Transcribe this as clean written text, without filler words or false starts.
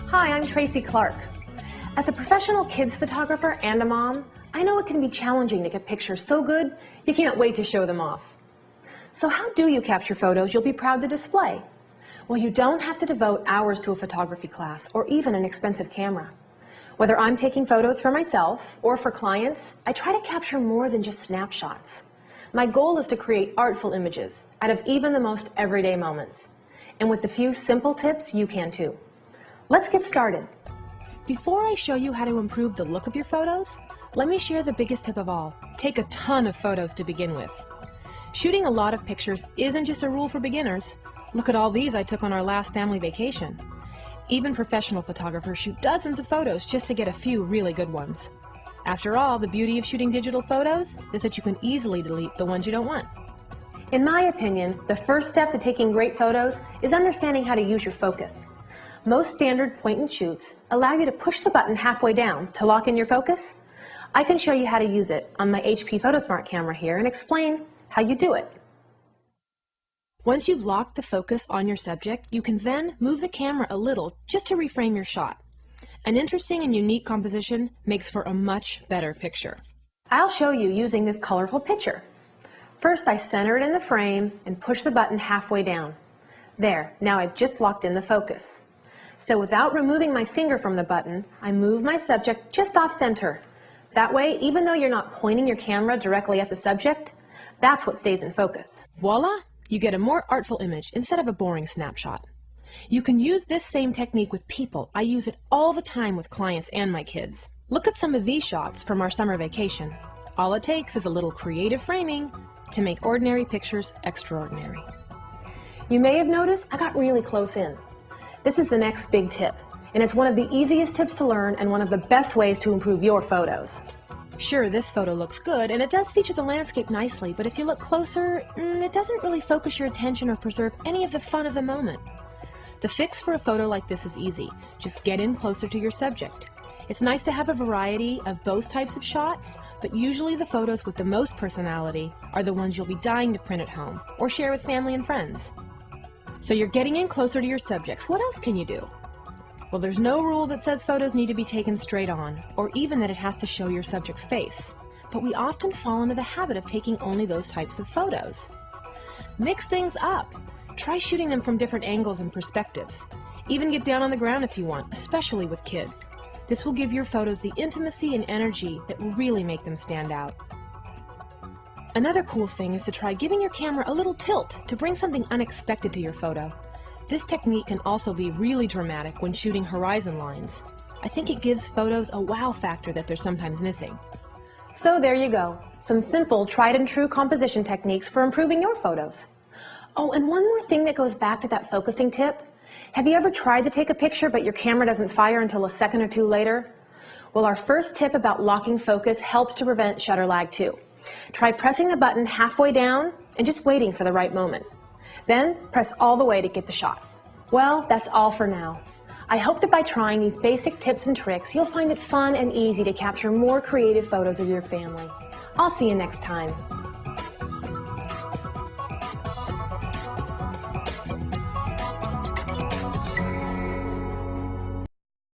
Hi, I'm Tracy Clark. As a professional kids photographer and a mom, I know it can be challenging to get pictures so good you can't wait to show them off. So how do you capture photos you'll be proud to display? Well, you don't have to devote hours to a photography class or even an expensive camera. Whether I'm taking photos for myself or for clients, I try to capture more than just snapshots. My goal is to create artful images out of even the most everyday moments. And with a few simple tips, you can too. Let's get started. Before I show you how to improve the look of your photos, let me share the biggest tip of all. Take a ton of photos to begin with. Shooting a lot of pictures isn't just a rule for beginners. Look at all these I took on our last family vacation. Even professional photographers shoot dozens of photos just to get a few really good ones. After all, the beauty of shooting digital photos is that you can easily delete the ones you don't want. In my opinion, the first step to taking great photos is understanding how to use your focus. Most standard point-and-shoots allow you to push the button halfway down to lock in your focus. I can show you how to use it on my HP PhotoSmart camera here and explain how you do it. Once you've locked the focus on your subject, you can then move the camera a little just to reframe your shot. An interesting and unique composition makes for a much better picture. I'll show you using this colorful picture. First, I center it in the frame and push the button halfway down. There, now I've just locked in the focus. So without removing my finger from the button, I move my subject just off center. That way, even though you're not pointing your camera directly at the subject, that's what stays in focus. Voila! You get a more artful image instead of a boring snapshot. You can use this same technique with people. I use it all the time with clients and my kids. Look at some of these shots from our summer vacation. All it takes is a little creative framing to make ordinary pictures extraordinary. You may have noticed I got really close in. This is the next big tip, and it's one of the easiest tips to learn and one of the best ways to improve your photos. Sure, this photo looks good, and it does feature the landscape nicely, but if you look closer, it doesn't really focus your attention or preserve any of the fun of the moment. The fix for a photo like this is easy. Just get in closer to your subject. It's nice to have a variety of both types of shots, but usually the photos with the most personality are the ones you'll be dying to print at home or share with family and friends. So you're getting in closer to your subjects. What else can you do? Well, there's no rule that says photos need to be taken straight on, or even that it has to show your subject's face. But we often fall into the habit of taking only those types of photos. Mix things up. Try shooting them from different angles and perspectives. Even get down on the ground if you want, especially with kids. This will give your photos the intimacy and energy that will really make them stand out. Another cool thing is to try giving your camera a little tilt to bring something unexpected to your photo. This technique can also be really dramatic when shooting horizon lines. I think it gives photos a wow factor that they're sometimes missing. So there you go, some simple tried and true composition techniques for improving your photos. Oh, and one more thing that goes back to that focusing tip. Have you ever tried to take a picture but your camera doesn't fire until a second or two later? Well, our first tip about locking focus helps to prevent shutter lag too. Try pressing the button halfway down and just waiting for the right moment. Then press all the way to get the shot. Well, that's all for now. I hope that by trying these basic tips and tricks, you'll find it fun and easy to capture more creative photos of your family. I'll see you next time.